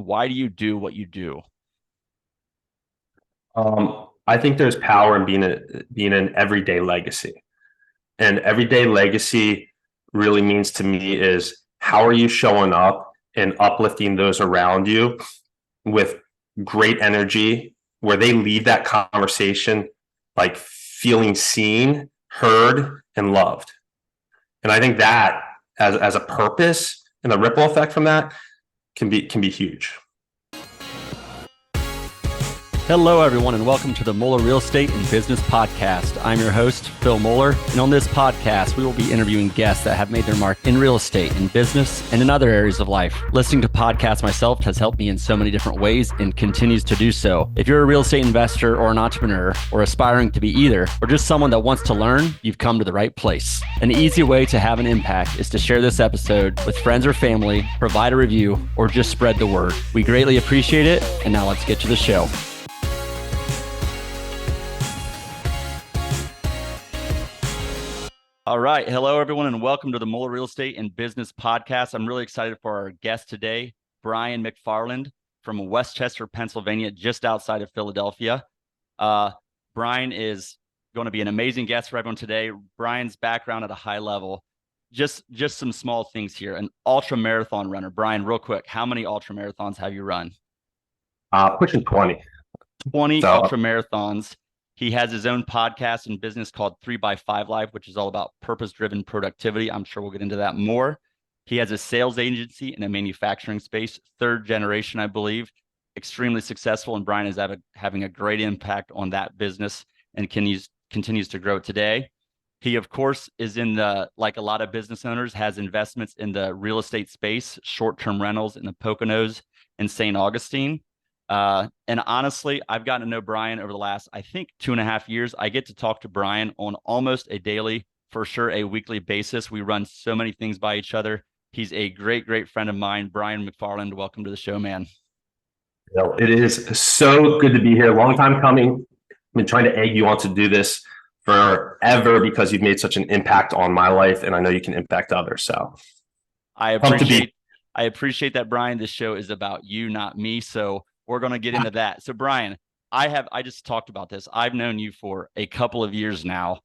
Why do you do what you do? I think there's power in being an everyday legacy. And everyday legacy really means to me is how are you showing up and uplifting those around you with great energy where they leave that conversation like feeling seen, heard, and loved. And I think that as a purpose and the ripple effect from that can be huge. Hello, everyone, and welcome to the Moeller Real Estate and Business Podcast. I'm your host, Phil Moeller, and on this podcast, we will be interviewing guests that have made their mark in real estate, in business, and in other areas of life. Listening to podcasts myself has helped me in so many different ways and continues to do so. If you're a real estate investor or an entrepreneur or aspiring to be either, or just someone that wants to learn, you've come to the right place. An easy way to have an impact is to share this episode with friends or family, provide a review, or just spread the word. We greatly appreciate it, and now let's get to the show. All right. Hello, everyone, and welcome to the Moeller Real Estate and Business Podcast. I'm really excited for our guest today, Bryan McFarland from Westchester, Pennsylvania, just outside of Philadelphia. Bryan is going to be an amazing guest for everyone today. Bryan's background at a high level, just some small things here. An ultra marathon runner. Bryan, real quick, how many ultra marathons have you run? Pushing 20. 20 ultra marathons. He has his own podcast and business called 3x5 Life, which is all about purpose-driven productivity. I'm sure we'll get into that more. He has a sales agency in a manufacturing space, third generation, I believe, extremely successful. And Bryan is having a great impact on that business and continues to grow today. He, of course, is like a lot of business owners, has investments in the real estate space, short-term rentals in the Poconos and St. Augustine. And honestly, I've gotten to know Bryan over the last, I think, 2.5 years. I get to talk to Bryan on almost a daily, for sure, a weekly basis. We run so many things by each other. He's a great, great friend of mine. Bryan McFarland, welcome to the show, man. It is so good to be here. Long time coming. I've been trying to egg you on to do this forever because you've made such an impact on my life, and I know you can impact others. So I appreciate that, Bryan. This show is about you, not me. So we're going to get into that. So Bryan, I just talked about this. I've known you for a couple of years now.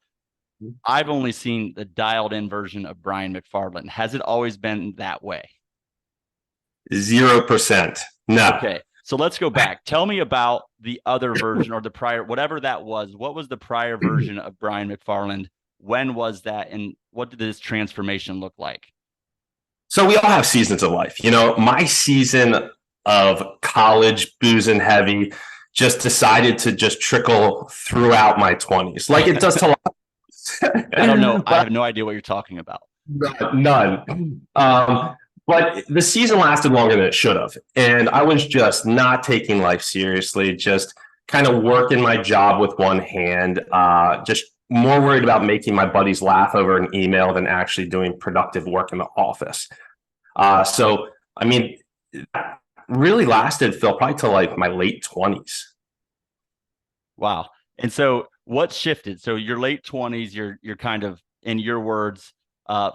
I've only seen the dialed in version of Bryan McFarland. Has it always been that way? 0%. No. Okay. So let's go back. Tell me about the other version or the prior, whatever that was. What was the prior version of Bryan McFarland? When was that? And what did this transformation look like? So we all have seasons of life. You know, my season of college, boozing heavy, just decided to just trickle throughout my 20s. Like it does to a lot. I don't know. I have no idea what you're talking about. None. But the season lasted longer than it should have. And I was just not taking life seriously, just kind of working my job with one hand, just more worried about making my buddies laugh over an email than actually doing productive work in the office. So, I mean, really lasted, Phil, probably till like my late 20s. Wow. And so what shifted? So your late 20s, you're kind of, in your words,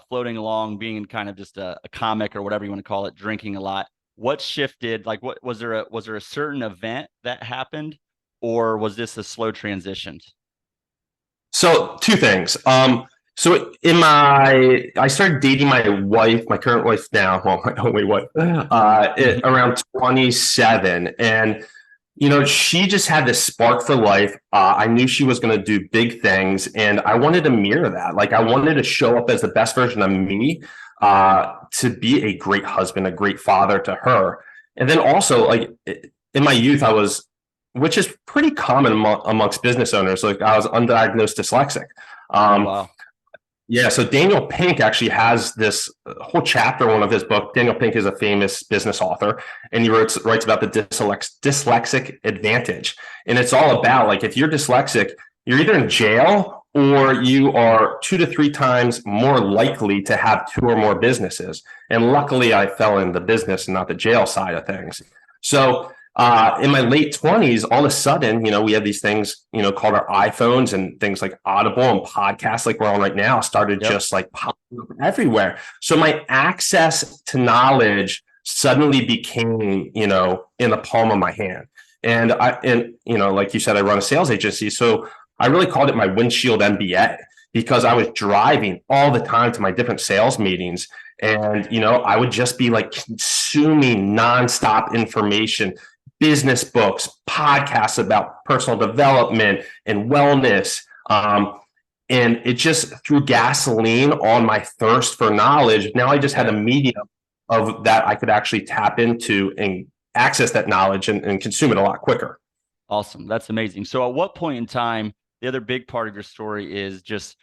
floating along, being kind of just a comic or whatever you want to call it, drinking a lot. What shifted? Like, what was there a certain event that happened, or was this a slow transition? So two things. So I started dating my wife, my current wife now, well, my only wife, around 27. And, you know, she just had this spark for life. I knew she was going to do big things, and I wanted to mirror that. Like, I wanted to show up as the best version of me, to be a great husband, a great father to her. And then also, like, in my youth, which is pretty common amongst business owners, like I was undiagnosed dyslexic. Wow. Yeah, so Daniel Pink actually has this whole chapter in one of his books. Daniel Pink is a famous business author, and he writes about the dyslexic advantage. And it's all about, like, if you're dyslexic, you're either in jail or you are 2 to 3 times more likely to have 2 or more businesses. And luckily, I fell in the business and not the jail side of things. So in my late 20s, all of a sudden, you know, we had these things, you know, called our iPhones, and things like Audible and podcasts like we're on right now started just like popping up everywhere. So my access to knowledge suddenly became, in the palm of my hand. And like you said, I run a sales agency. So I really called it my windshield MBA, because I was driving all the time to my different sales meetings. And, I would just be like consuming nonstop information, business books, podcasts about personal development and wellness. And it just threw gasoline on my thirst for knowledge. Now I just had a medium of that I could actually tap into and access that knowledge and consume it a lot quicker. Awesome. That's amazing. So at what point in time, the other big part of your story is just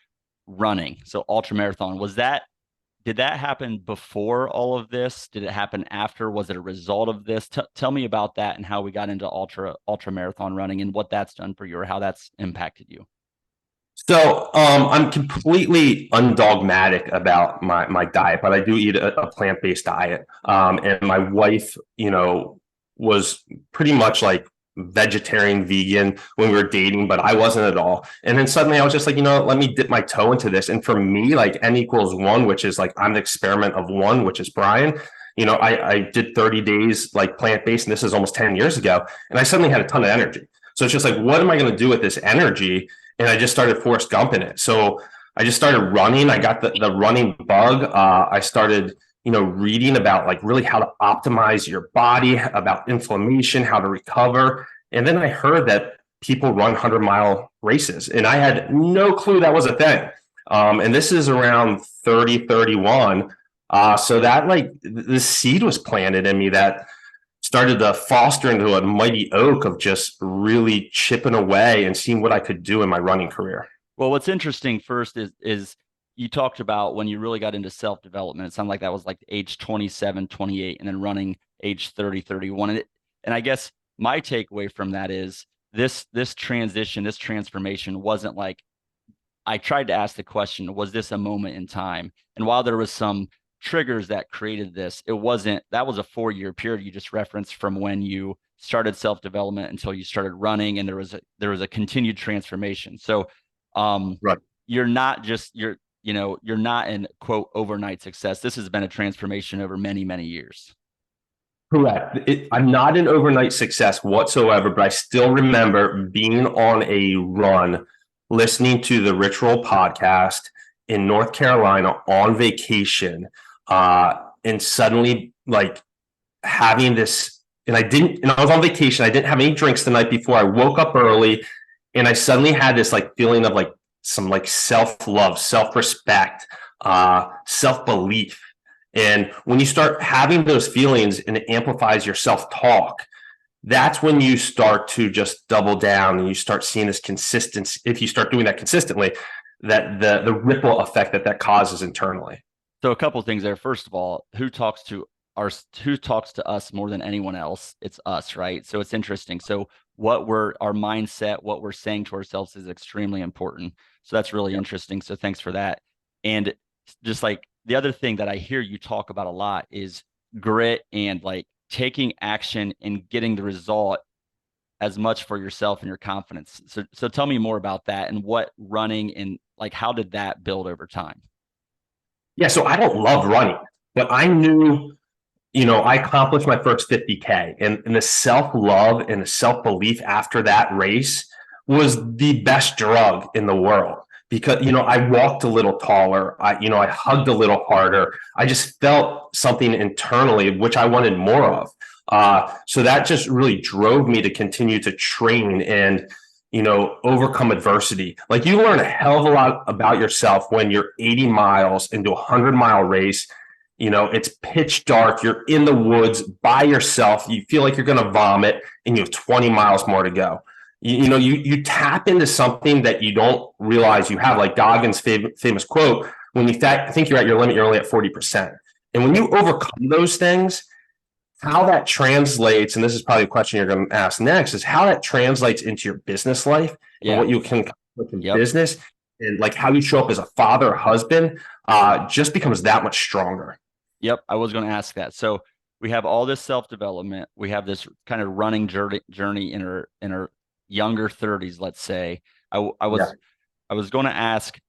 running. So ultra marathon, did that happen before all of this? Did it happen after? Was it a result of this? Tell me about that and how we got into ultra marathon running and what that's done for you or how that's impacted you. So I'm completely undogmatic about my diet, but I do eat a plant-based diet. And my wife, was pretty much like vegetarian, vegan when we were dating, but I wasn't at all. And then suddenly I was just like, let me dip my toe into this. And for me, like N=1, which is like I'm the experiment of one, which is Bryan. I did 30 days like plant-based, and this is almost 10 years ago. And I suddenly had a ton of energy. So it's just like, what am I going to do with this energy? And I just started Forrest Gumping it. So I just started running. I got the running bug. I started, reading about like really how to optimize your body, about inflammation, how to recover. And then I heard that people run 100-mile races, and I had no clue that was a thing. And this is around 30, 31. So that like the seed was planted in me that started to foster into a mighty oak of just really chipping away and seeing what I could do in my running career. Well, what's interesting first is you talked about when you really got into self-development. It sounded like that was like age 27, 28, and then running age 30, 31. And I guess my takeaway from that is this transition, this transformation wasn't like, I tried to ask the question, was this a moment in time? And while there was some triggers that created this, that was a 4-year period you just referenced from when you started self-development until you started running, and there was a continued transformation. So Right. you're not in quote overnight success. This has been a transformation over many, many years. Correct. I'm not an overnight success whatsoever, but I still remember being on a run, listening to the Ritual podcast in North Carolina on vacation, and suddenly like having this, and I was on vacation. I didn't have any drinks the night before. I woke up early, and I suddenly had this like feeling of like some like self-love, self-respect, self-belief. And when you start having those feelings and it amplifies your self-talk, that's when you start to just double down and you start seeing this consistency. If you start doing that consistently, that the ripple effect that causes internally. So a couple of things there. First of all, who talks to us more than anyone else? It's us, right? So it's interesting. So our mindset, what we're saying to ourselves is extremely important. So that's really interesting. So thanks for that. And just like the other thing that I hear you talk about a lot is grit and like taking action and getting the result as much for yourself and your confidence. So tell me more about that and what running and like, how did that build over time? Yeah. So I don't love running, but I knew, I accomplished my first 50K, and the self-love and the self-belief after that race was the best drug in the world. Because, I walked a little taller. I hugged a little harder. I just felt something internally, which I wanted more of. So that just really drove me to continue to train and, overcome adversity. Like you learn a hell of a lot about yourself when you're 80 miles into a 100-mile race. It's pitch dark. You're in the woods by yourself. You feel like you're going to vomit, and you have 20 miles more to go. You tap into something that you don't realize you have, like Goggins' famous quote, when you think you're at your limit, you're only at 40%. And when you overcome those things, how that translates, and this is probably a question you're going to ask next, is how that translates into your business life and what you can accomplish in business, and like how you show up as a father or husband, just becomes that much stronger. Yep. I was going to ask that. So we have all this self-development. We have this kind of running journey in our younger 30s, let's say. I was going to ask,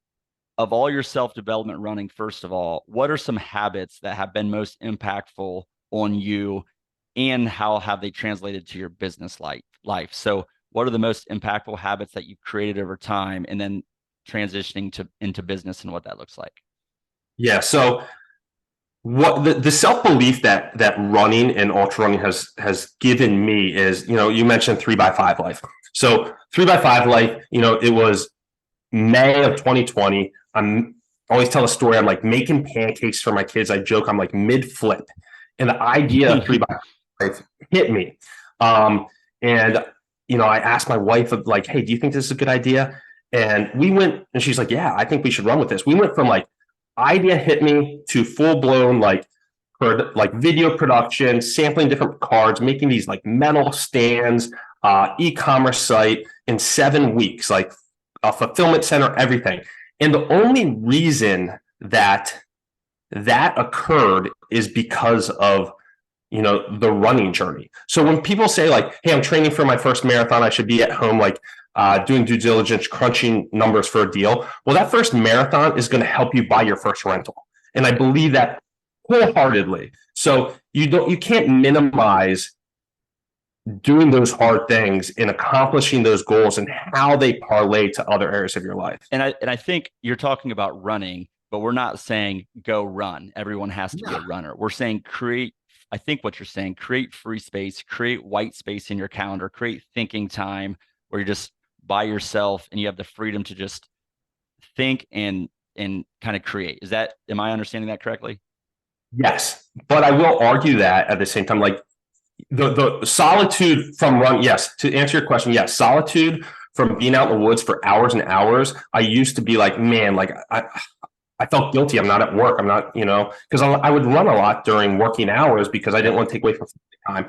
of all your self-development running, first of all, what are some habits that have been most impactful on you, and how have they translated to your business life? So what are the most impactful habits that you've created over time, and then transitioning into business and what that looks like? Yeah. So what the self-belief that running and ultra running has given me is, you mentioned 3x5 life. So 3x5 life, it was May of 2020. I'm always tell a story. I'm like making pancakes for my kids. I joke I'm like mid flip, and the idea of 3x5 hit me. And I asked my wife, like, hey, do you think this is a good idea? And we went, and she's like, yeah, I think we should run with this. We went from like idea hit me to full blown like video production, sampling different cards, making these like metal stands, e-commerce site in 7 weeks, like a fulfillment center, everything. And the only reason that occurred is because of the running journey. So when people say like, hey, I'm training for my first marathon, I should be at home like doing due diligence, crunching numbers for a deal. Well, that first marathon is going to help you buy your first rental. And I believe that wholeheartedly. So you can't minimize doing those hard things and accomplishing those goals and how they parlay to other areas of your life. And I think you're talking about running, but we're not saying go run. Everyone has to be a runner. We're saying I think what you're saying, create free space, create white space in your calendar, create thinking time where you're just by yourself and you have the freedom to just think and kind of create. Am I understanding that correctly? Yes, but I will argue that at the same time, like the solitude from run. Yes, to answer your question, yes, solitude from being out in the woods for hours and hours. I used to be like, man, like I felt guilty. I'm not at work. I'm not, because I would run a lot during working hours because I didn't want to take away from time.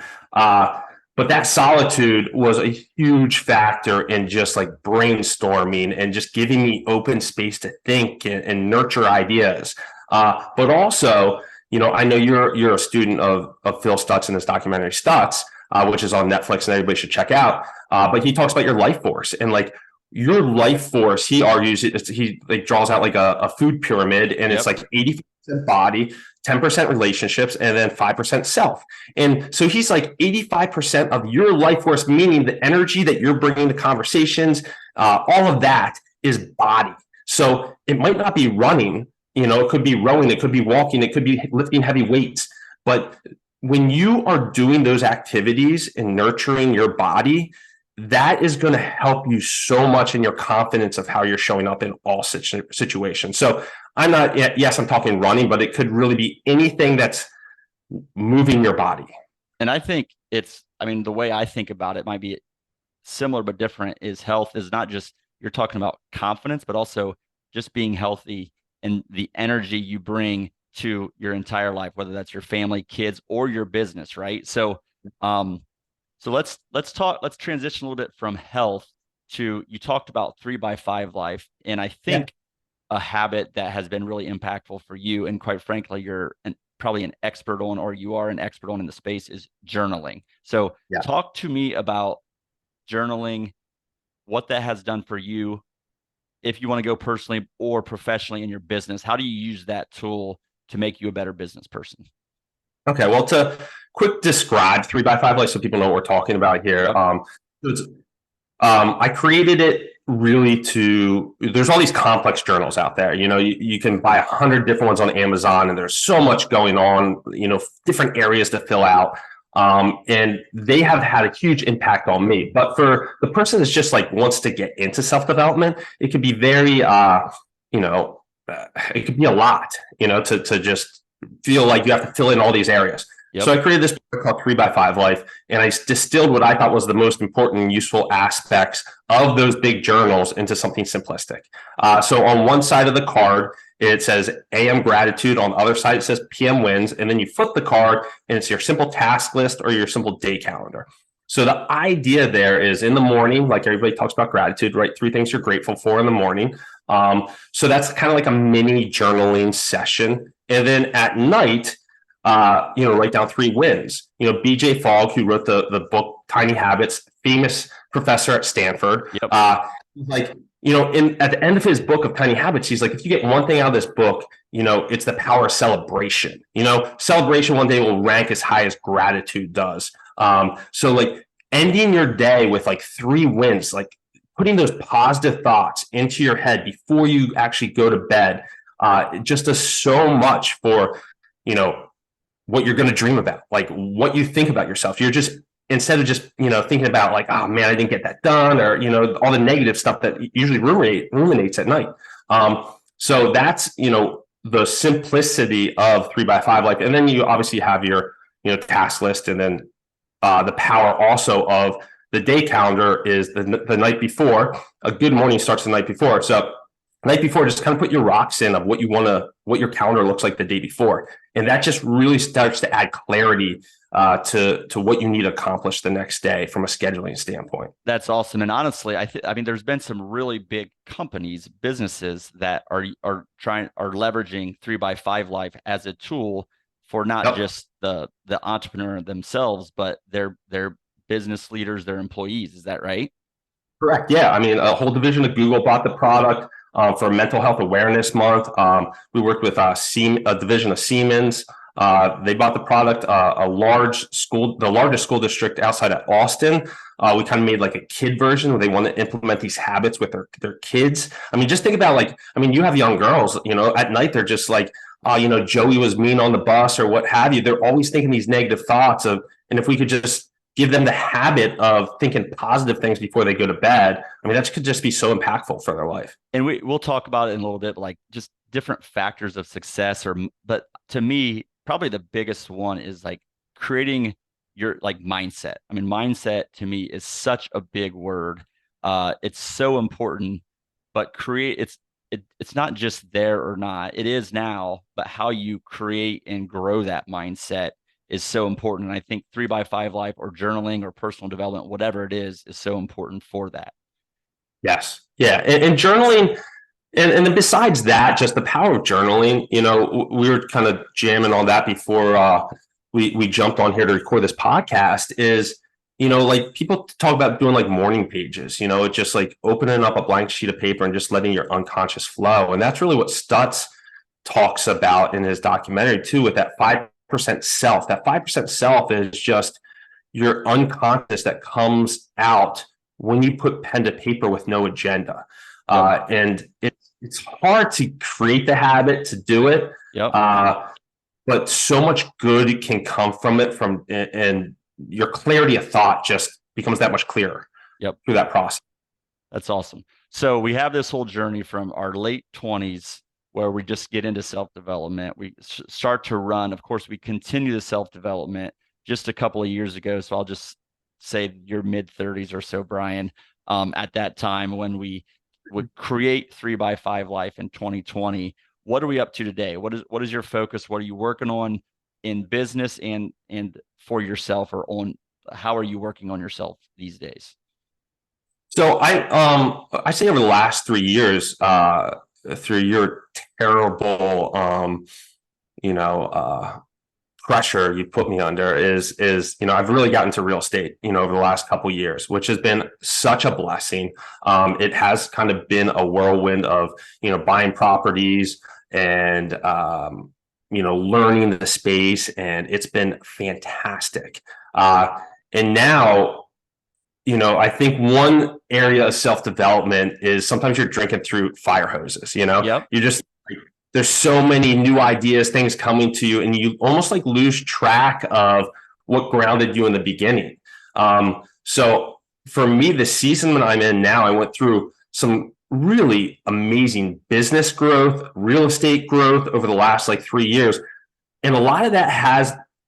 But that solitude was a huge factor in just like brainstorming and just giving me open space to think and nurture ideas. But also, I know you're a student of Phil Stutz and his documentary Stutz, which is on Netflix and everybody should check out. But he talks about your life force and like your life force. He argues he like draws out like a food pyramid, and it's like 80% body, 10% relationships, and then 5% self. And so he's like 85% of your life force, meaning the energy that you're bringing to conversations, all of that is body. So it might not be running. It could be rowing, it could be walking, it could be lifting heavy weights. But when you are doing those activities and nurturing your body, that is going to help you so much in your confidence of how you're showing up in all situations. So I'm not, yes, I'm talking running, but it could really be anything that's moving your body. And I think the way I think about it might be similar but different. Is health is not just, you're talking about confidence, but also just being healthy and the energy you bring to your entire life, whether that's your family, kids, or your business, right? So let's transition a little bit from health to, you talked about 3x5 life. And I think a habit that has been really impactful for you, and quite frankly, you're probably an expert on, or you are an expert on in the space, is journaling. So talk to me about journaling, what that has done for you, if you want to go personally or professionally in your business. How do you use that tool to make you a better business person? Okay, well, to quick describe 3x5 life so people know what we're talking about here. I created it really there's all these complex journals out there. You can buy 100 different ones on Amazon, and there's so much going on, different areas to fill out. And they have had a huge impact on me. But for the person that's just like wants to get into self-development, it could be very, it could be a lot, to just feel like you have to fill in all these areas. So I created this book called 3x5 Life, and I distilled what I thought was the most important and useful aspects of those big journals into something simplistic. So on one side of the card, it says AM gratitude. On the other side, it says PM wins. And then you flip the card and it's your simple task list or your simple day calendar. So the idea there is, in the morning, like everybody talks about gratitude, right? 3 things you're grateful for in the morning. So that's kind of like a mini journaling session. And then at night, write down 3 wins. BJ Fogg, who wrote the book Tiny Habits, famous professor at Stanford, like at the end of his book of Tiny Habits, he's like, if you get one thing out of this book, it's the power of celebration. Celebration one day will rank as high as gratitude does. So like ending your day with like 3 wins, like putting those positive thoughts into your head before you actually go to bed, it just does so much for, what you're going to dream about, like what you think about yourself. You're just, instead of just, thinking about like, oh man, I didn't get that done, or, all the negative stuff that usually ruminates at night. So that's, the simplicity of 3x5 life. And then you obviously have your, task list, and then the power also of the day calendar is the night before. A good morning starts the night before. So night before, just kind of put your rocks in of what your calendar looks like the day before. And that just really starts to add clarity to what you need to accomplish the next day from a scheduling standpoint. That's awesome. And honestly, I mean, there's been some really big companies, businesses that are leveraging 3x5 life as a tool for not just the entrepreneur themselves, but their business leaders, their employees. Is that right? Correct. Yeah. I mean, a whole division of Google bought the product for Mental Health Awareness Month. We worked with a division of Siemens. They bought the product. The largest school district outside of Austin. We kind of made like a kid version where they want to implement these habits with their kids. I mean, just think about you have young girls. At night they're just like, Joey was mean on the bus or what have you. They're always thinking these negative thoughts and if we could just give them the habit of thinking positive things before they go to bed, I mean, that could just be so impactful for their life. And we'll talk about it in a little bit, like just different factors of success, but to me, probably the biggest one is like creating your like mindset. I mean, mindset to me is such a big word. It's so important, but it's not just there or not. It is now, but how you create and grow that mindset is so important. And I think 3x5 life or journaling or personal development, whatever it is so important for that. Yes. Yeah. And journaling, and then besides that, just the power of journaling, we were kind of jamming on that before we jumped on here to record this podcast is, like people talk about doing like morning pages, just like opening up a blank sheet of paper and just letting your unconscious flow. And that's really what Stutz talks about in his documentary too, with that 5% self. That 5% self is just your unconscious that comes out when you put pen to paper with no agenda. And it's hard to create the habit to do it. Yep. But so much good can come from it, and your clarity of thought just becomes that much clearer. Yep. Through that process. That's awesome. So we have this whole journey from our late 20s where we just get into self-development. We start to run. Of course, we continue the self-development just a couple of years ago. So I'll just say your mid 30s or so, Bryan, at that time when we would create 3x5 life in 2020. What are we up to today? What is your focus? What are you working on in business and for yourself, or how are you working on yourself these days? So I say over the last 3 years, through your terrible, pressure you put me under is I've really gotten to real estate, over the last couple of years, which has been such a blessing. It has kind of been a whirlwind of, buying properties and, learning the space, and it's been fantastic. And now, I think one area of self-development is sometimes you're drinking through fire hoses, Yep. You just, there's so many new ideas, things coming to you, and you almost like lose track of what grounded you in the beginning. So for me, the season that I'm in now, I went through some really amazing business growth, real estate growth over the last 3 years. And a lot of that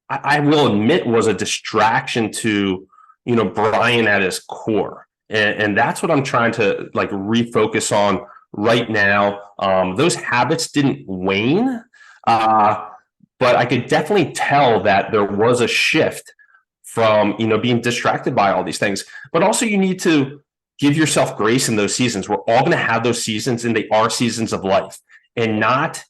I will admit, was a distraction to, Bryan at his core. And that's what I'm trying to refocus on right now. Those habits didn't wane, but I could definitely tell that there was a shift from, being distracted by all these things. But also you need to give yourself grace in those seasons. We're all going to have those seasons, and they are seasons of life, and not,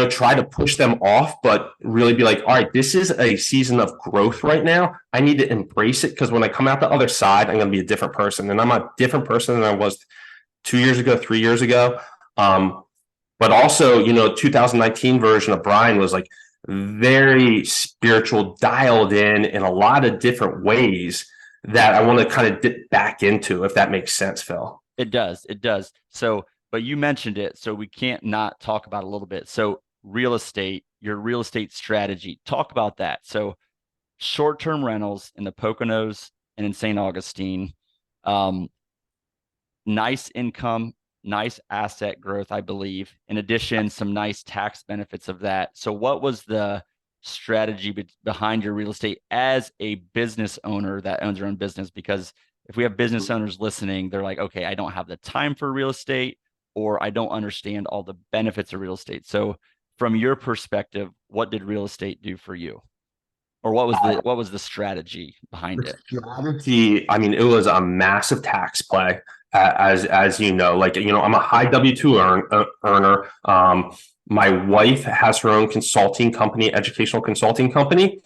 try to push them off, but really be like, all right, this is a season of growth right now. I need to embrace it, because when I come out the other side, I'm going to be a different person, and I'm a different person than I was 2 years ago, 3 years ago. But also, 2019 version of Bryan was like very spiritual, dialed in a lot of different ways that I want to kind of dip back into, if that makes sense, Phil. It does. It does. So, but you mentioned it, so we can't not talk about it a little bit. So, real estate, your real estate strategy, talk about that. So, short-term rentals in the Poconos and in St. Augustine, um, nice income, nice asset growth, I believe. In addition, some nice tax benefits of that. So, what was the strategy behind your real estate as a business owner that owns their own business? Because if we have business owners listening, they're like, okay, I don't have the time for real estate, or I don't understand all the benefits of real estate. So, from your perspective, what did real estate do for you? Or what was the strategy behind it? Strategy, I mean, it was a massive tax play, as you know. Like, I'm a high W-2 earner. My wife has her own consulting company, educational consulting company,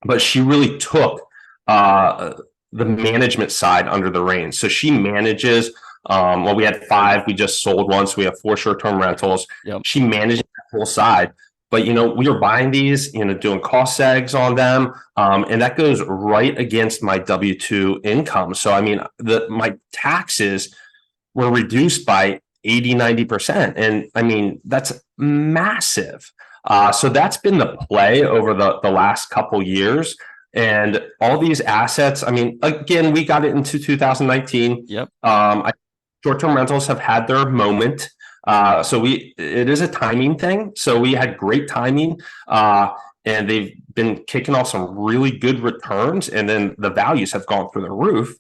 but she really took the management side under the reins. So she manages. Well, we had 5. We just sold one, so we have 4 short-term rentals. Yep. She manages that whole side. But we were buying these, doing cost segs on them, and that goes right against my W-2 income. So I mean, my taxes were reduced by 80-90%, and I mean that's massive. So that's been the play over the last couple years, and all these assets. I mean, again, we got it into 2019. Yep. Short-term rentals have had their moment. So it is a timing thing. So we had great timing, and they've been kicking off some really good returns, and then the values have gone through the roof.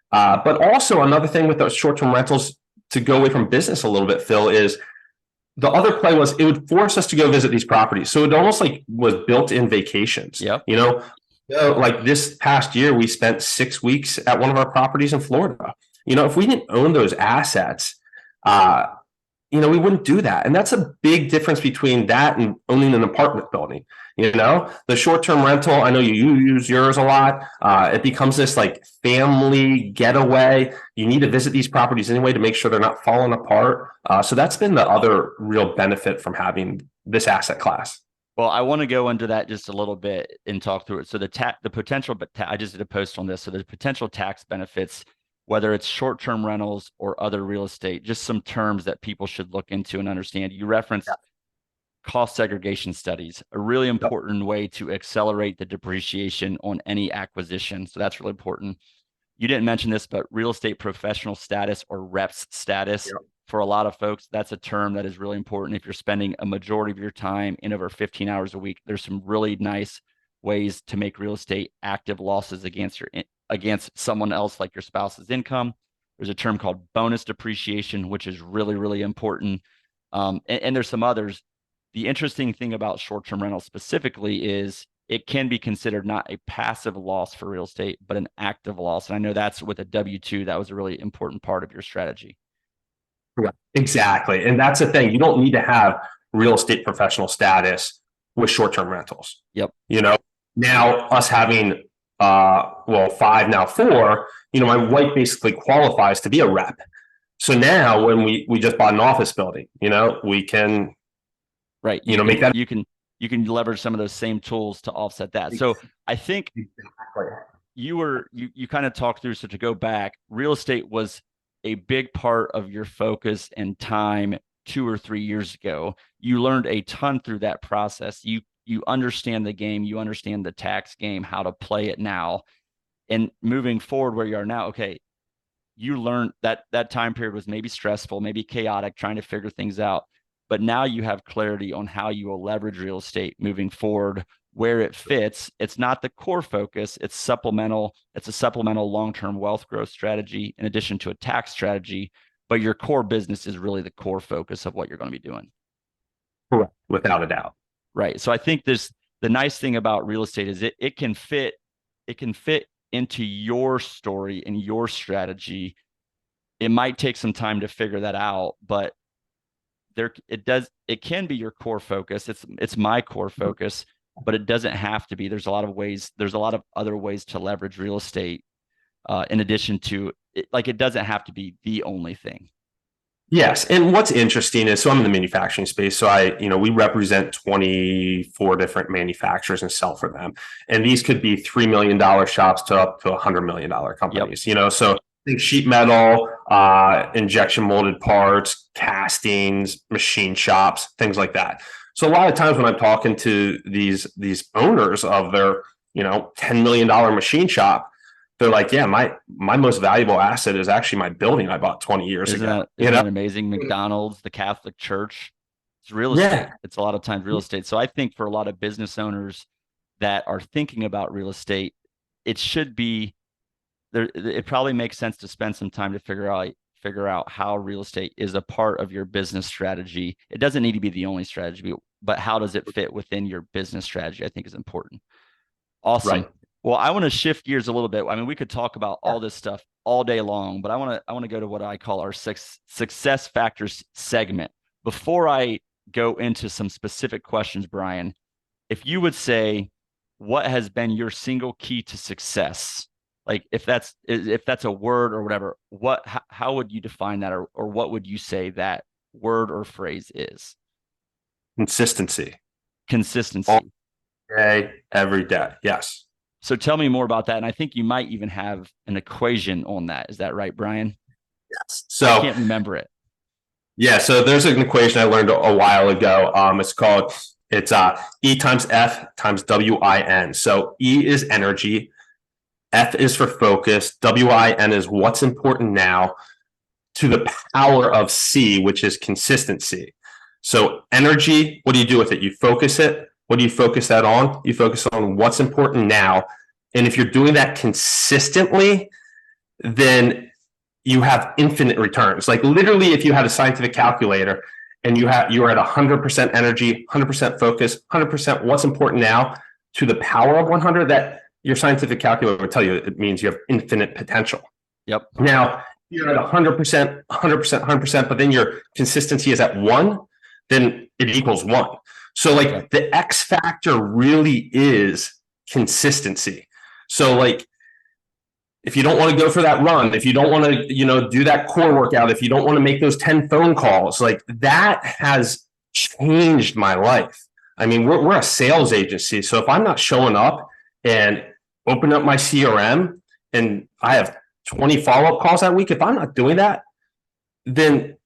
But also another thing with those short-term rentals, to go away from business a little bit, Phil, is the other play was it would force us to go visit these properties. So it almost like was built-in vacations. Yep. Like this past year, we spent 6 weeks at one of our properties in Florida. If we didn't own those assets, we wouldn't do that. And that's a big difference between that and owning an apartment building. The short-term rental, I know you use yours a lot. It becomes this like family getaway. You need to visit these properties anyway to make sure they're not falling apart. So that's been the other real benefit from having this asset class. Well, I want to go into that just a little bit and talk through it. So the potential, but I just did a post on this. So the potential tax benefits, whether it's short-term rentals or other real estate, just some terms that people should look into and understand. You referenced cost segregation studies, a really important way to accelerate the depreciation on any acquisition. So that's really important. You didn't mention this, but real estate professional status or reps status. For a lot of folks, that's a term that is really important. If you're spending a majority of your time in over 15 hours a week, there's some really nice ways to make real estate active losses against someone else, like your spouse's income. There's a term called bonus depreciation, which is really, really important. And there's some others. The interesting thing about short-term rental specifically is it can be considered not a passive loss for real estate, but an active loss. And I know that's with a W-2, that was a really important part of your strategy. Right. Exactly. And that's the thing. You don't need to have real estate professional status with short-term rentals. Yep. Now us having 5, now 4, my wife basically qualifies to be a rep. So now when we just bought an office building, we can make that. You can leverage some of those same tools to offset that. So I think you kind of talked through. So to go back, real estate was a big part of your focus and time 2 or 3 years ago. You learned a ton through that process. You understand the game, you understand the tax game, how to play it now. And moving forward where you are now, okay, you learned that time period was maybe stressful, maybe chaotic, trying to figure things out. But now you have clarity on how you will leverage real estate moving forward, where it fits. It's not the core focus, it's supplemental. It's a supplemental long-term wealth growth strategy in addition to a tax strategy, but your core business is really the core focus of what you're going to be doing. Correct. Without a doubt. Right. So I think the nice thing about real estate is it can fit into your story and your strategy. It might take some time to figure that out, but it can be your core focus. It's my core focus, but it doesn't have to be. There's a lot of other ways to leverage real estate in addition to it. Like, it doesn't have to be the only thing. Yes. And what's interesting is, so I'm in the manufacturing space. So we represent 24 different manufacturers and sell for them. And these could be $3 million shops to up to $100 million Yep. companies, so think sheet metal, injection molded parts, castings, machine shops, things like that. So a lot of times when I'm talking to these owners of their, $10 million machine shop, they're like, yeah, my most valuable asset is actually my building I bought 20 years ago. Isn't that amazing? McDonald's, the Catholic Church, it's real estate. Yeah. It's a lot of times real estate. So I think for a lot of business owners that are thinking about real estate, it should be there. It probably makes sense to spend some time to figure out how real estate is a part of your business strategy. It doesn't need to be the only strategy, but how does it fit within your business strategy, I think is important. Awesome. Right. Well, I want to shift gears a little bit. I mean, we could talk about all this stuff all day long, but I want to go to what I call our success factors segment. Before I go into some specific questions, Bryan, if you would say what has been your single key to success, like if that's a word or whatever, how would you define that, or what would you say that word or phrase is? Consistency. All Consistency. day, every day. Yes. So tell me more about that. And I think you might even have an equation on that. Is that right, Bryan? Yes. I So can't remember it. yeah, so there's an equation I learned a while ago. It's E times F times WIN. So E is energy, F is for focus, WIN is what's important now, to the power of C, which is consistency. So energy, what do you do with it? You focus it. What do you focus that on? You focus on what's important now. And if you're doing that consistently, then you have infinite returns. Like literally, if you had a scientific calculator and you are at 100% energy, 100% focus, 100% what's important now, to the power of 100, that your scientific calculator would tell you it means you have infinite potential. Yep. Now, you're at 100%, 100%, 100%, but then your consistency is at 1, then it equals 1. So like Yep. the X factor really is consistency. So like, if you don't want to go for that run, if you don't want to, do that core workout, if you don't want to make those 10 phone calls, like that has changed my life. I mean, we're a sales agency. So if I'm not showing up and open up my CRM and I have 20 follow-up calls that week, if I'm not doing that, then,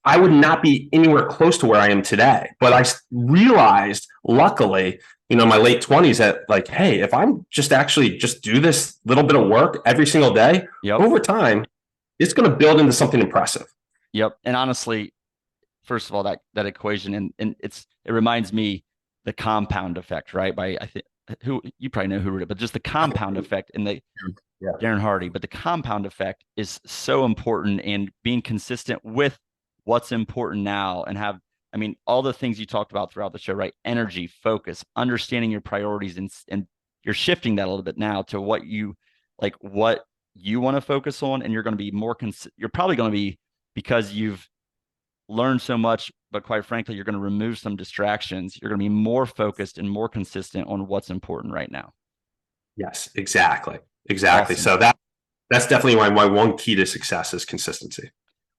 I would not be anywhere close to where I am today. But I realized, luckily, my late 20s, that like, hey, if I'm just do this little bit of work every single day, Yep. over time, it's going to build into something impressive. Yep. And honestly, first of all, that equation, and it reminds me the compound effect, right? I think who you probably know who wrote it, but just the compound effect and Darren Hardy, but the compound effect is so important, and being consistent with what's important now, and all the things you talked about throughout the show, right? Energy, focus, understanding your priorities, and you're shifting that a little bit now to what you want to focus on, and you're going to be you're probably going to be, because you've learned so much, but quite frankly, you're going to remove some distractions. You're going to be more focused and more consistent on what's important right now. Yes, exactly. Awesome. So that's definitely my one key to success is consistency.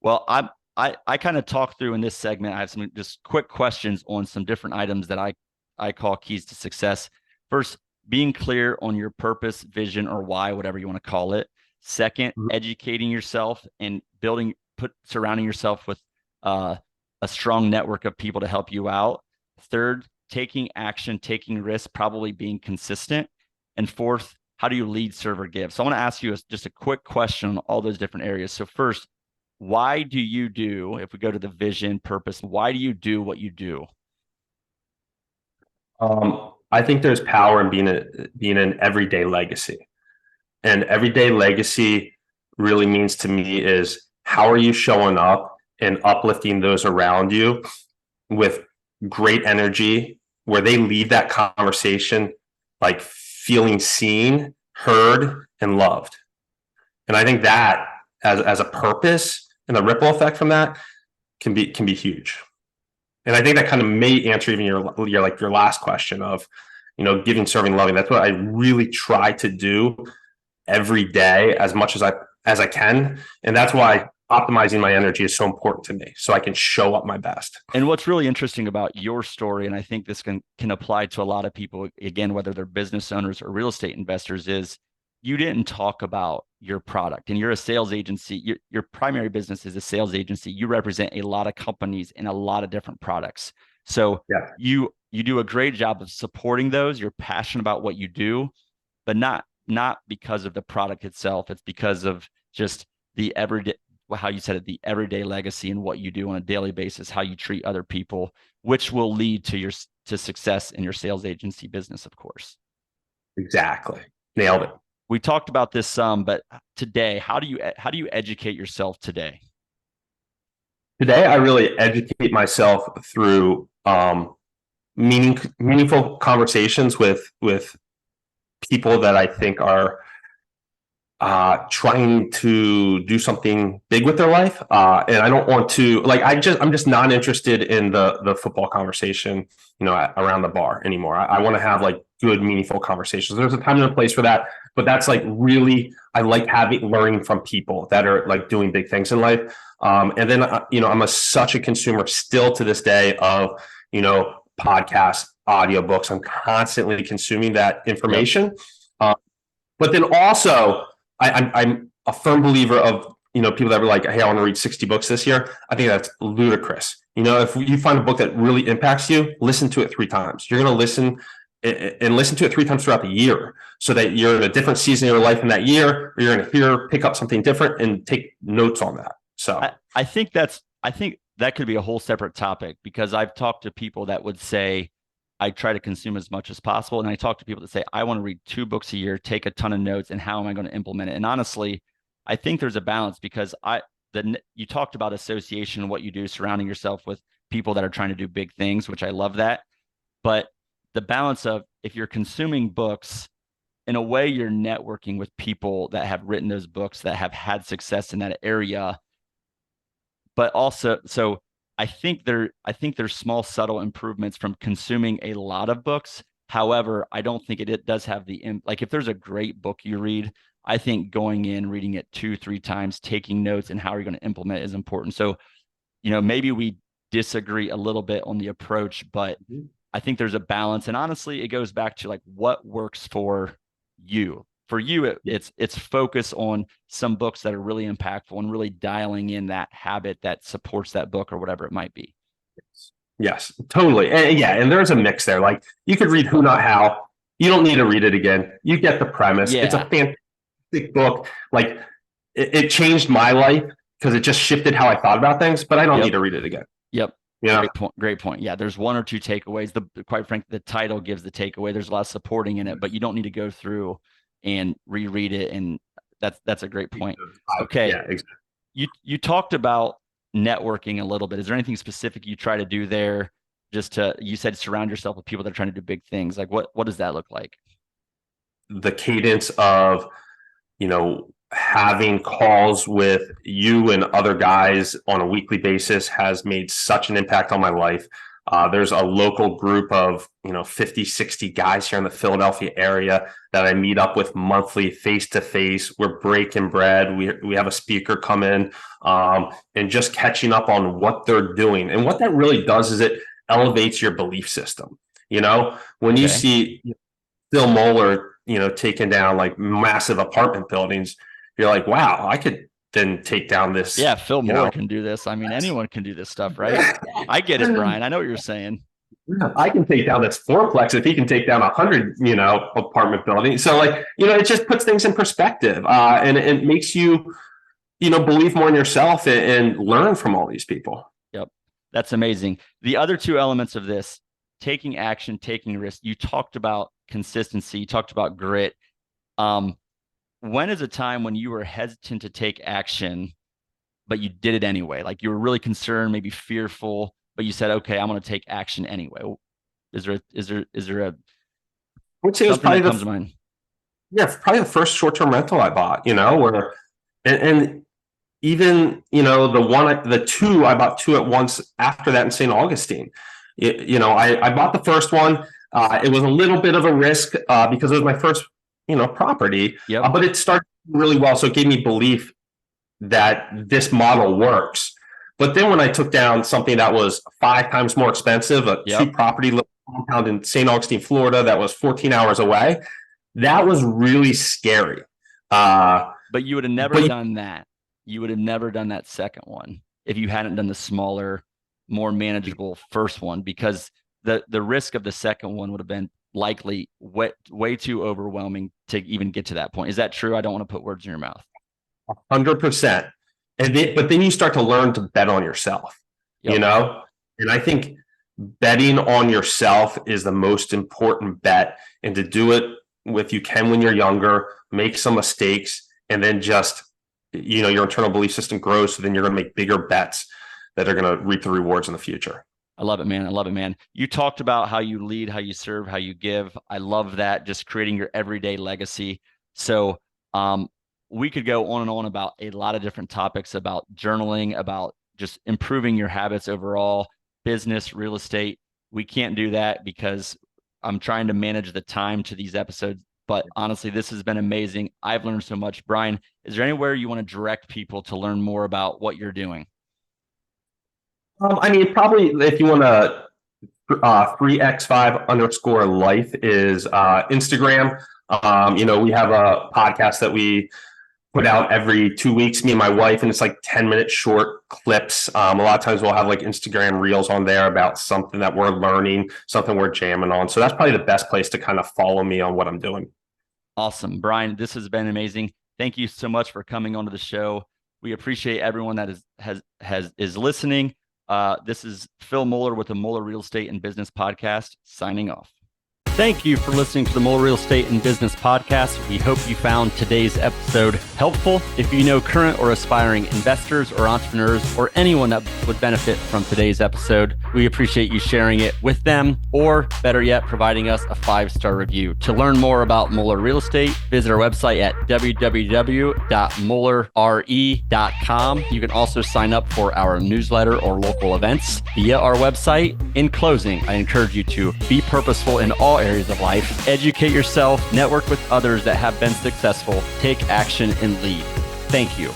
Well, I kind of talk through in this segment. I have some just quick questions on some different items that I call keys to success. First, being clear on your purpose, vision, or why, whatever you want to call it. Second, educating yourself and surrounding yourself with a strong network of people to help you out. Third, taking action, taking risks, probably being consistent. And fourth, how do you lead, serve, or give? So I want to ask you just a quick question on all those different areas. So first, why do you do, if we go to the vision, purpose, why do you do what you do? I think there's power in being an everyday legacy. And everyday legacy really means to me is, how are you showing up and uplifting those around you with great energy, where they leave that conversation like feeling seen, heard, and loved. And I think that as a purpose and the ripple effect from that can be huge. And I think that kind of may answer even your last question of, giving, serving, loving. That's what I really try to do every day as much as I can. And that's why optimizing my energy is so important to me so I can show up my best. And what's really interesting about your story, and I think this can apply to a lot of people, again, whether they're business owners or real estate investors, is you didn't talk about your product. And you're a sales agency. Your primary business is a sales agency. You represent a lot of companies and a lot of different products. So Yeah. you do a great job of supporting those. You're passionate about what you do, but not because of the product itself. It's because of just the everyday, how you said it, the everyday legacy and what you do on a daily basis, how you treat other people, which will lead to success in your sales agency business, of course. Exactly. Nailed it. We talked about this some, but today, how do you educate yourself today? Today, I really educate myself through meaningful conversations with people that I think are trying to do something big with their life. And I don't want to, like, I'm just not interested in the football conversation, around the bar anymore. I want to have like good, meaningful conversations. There's a time and a place for that, but that's like really, I like learning from people that are like doing big things in life. And then, I'm such a consumer still to this day of, podcasts, audiobooks. I'm constantly consuming that information. Yep. But then also, I'm a firm believer of, people that were like, hey, I want to read 60 books this year. I think that's ludicrous. If you find a book that really impacts you, listen to it 3 times. You're going to listen to it 3 times throughout the year so that you're in a different season of your life in that year, or you're going to pick up something different and take notes on that. So I think that could be a whole separate topic, because I've talked to people that would say, I try to consume as much as possible. And I talk to people that say, I want to read 2 books a year, take a ton of notes, and how am I going to implement it? And honestly, I think there's a balance, because you talked about association and what you do, surrounding yourself with people that are trying to do big things, which I love that. But the balance of, if you're consuming books, in a way, you're networking with people that have written those books, that have had success in that area. But also, so I think there's small, subtle improvements from consuming a lot of books. However, I don't think it does have like, if there's a great book you read, I think going in, reading it 2-3 times, taking notes, and how you're going to implement it is important. So, maybe we disagree a little bit on the approach, but I think there's a balance. And honestly, it goes back to like, what works for you. For you, it's focus on some books that are really impactful and really dialing in that habit that supports that book, or whatever it might be. Yes, totally. And there's a mix there. Like, you could read Who Not How. You don't need to read it again. You get the premise. Yeah. It's a fantastic book. Like, it changed my life because it just shifted how I thought about things, but I don't need to read it again. Yep. Yeah. Great point. Yeah. There's 1 or 2 takeaways. Quite frankly, the title gives the takeaway. There's a lot of supporting in it, but you don't need to go through and reread it. And that's a great point. Okay. Yeah, exactly. You talked about networking a little bit. Is there anything specific you try to do there? You said surround yourself with people that are trying to do big things. Like, what does that look like? The cadence of, having calls with you and other guys on a weekly basis has made such an impact on my life. There's a local group of 50, 60 guys here in the Philadelphia area that I meet up with monthly, face to face. We're breaking bread. We have a speaker come in, and just catching up on what they're doing. And what that really does is it elevates your belief system. When you see Phil Moeller, taking down like massive apartment buildings, you're like, wow, I could then take down this. Yeah, Phil Moeller can do this. I mean, anyone can do this stuff, right? I get it, Bryan. I know what you're saying. I can take down this fourplex if he can take down 100, apartment buildings. So like, it just puts things in perspective, and it makes you, believe more in yourself and learn from all these people. Yep. That's amazing. The other 2 elements of this, taking action, taking risk. You talked about consistency. You talked about grit. When is a time when you were hesitant to take action, but you did it anyway? Like, you were really concerned, maybe fearful, but you said, okay, I'm going to take action anyway. Is there a, I would say it was probably comes to mind? Yeah, probably the first short-term rental I bought, where, and even, the 2, I bought 2 at once after that in St. Augustine. I bought the first one. It was a little bit of a risk, because it was my first, property, but it started really well. So it gave me belief that this model works. But then when I took down something that was 5 times more expensive, a 2-property little compound in St. Augustine, Florida, that was 14 hours away, that was really scary. But you would have never done that. You would have never done that second one if you hadn't done the smaller, more manageable first one, because the risk of the second one would have been likely way too overwhelming to even get to that point. Is that true? I don't want to put words in your mouth. 100%. But then you start to learn to bet on yourself, you know? And I think betting on yourself is the most important bet, and to do it if you can when you're younger, make some mistakes, and then just, your internal belief system grows. So then you're going to make bigger bets that are going to reap the rewards in the future. I love it, man. I love it, man. You talked about how you lead, how you serve, how you give. I love that. Just creating your everyday legacy. So, we could go on and on about a lot of different topics, about journaling, about just improving your habits overall, business, real estate. We can't do that because I'm trying to manage the time to these episodes. But honestly, this has been amazing. I've learned so much. Bryan, is there anywhere you want to direct people to learn more about what you're doing? Probably if you want to, 3x5_life is Instagram. We have a podcast that we put out every 2 weeks, me and my wife, and it's like 10-minute short clips. A lot of times we'll have like Instagram reels on there about something that we're learning, something we're jamming on. So that's probably the best place to kind of follow me on what I'm doing. Awesome. Bryan, this has been amazing. Thank you so much for coming onto the show. We appreciate everyone that is listening. This is Phil Moeller with the Moeller Real Estate and Business Podcast, signing off. Thank you for listening to the Moeller Real Estate and Business Podcast. We hope you found today's episode helpful. If you know current or aspiring investors or entrepreneurs or anyone that would benefit from today's episode, we appreciate you sharing it with them, or better yet, providing us a 5-star review. To learn more about Moeller Real Estate, visit our website at www.moellerre.com. You can also sign up for our newsletter or local events via our website. In closing, I encourage you to be purposeful in all areas of life, educate yourself, network with others that have been successful, take action, and lead. Thank you.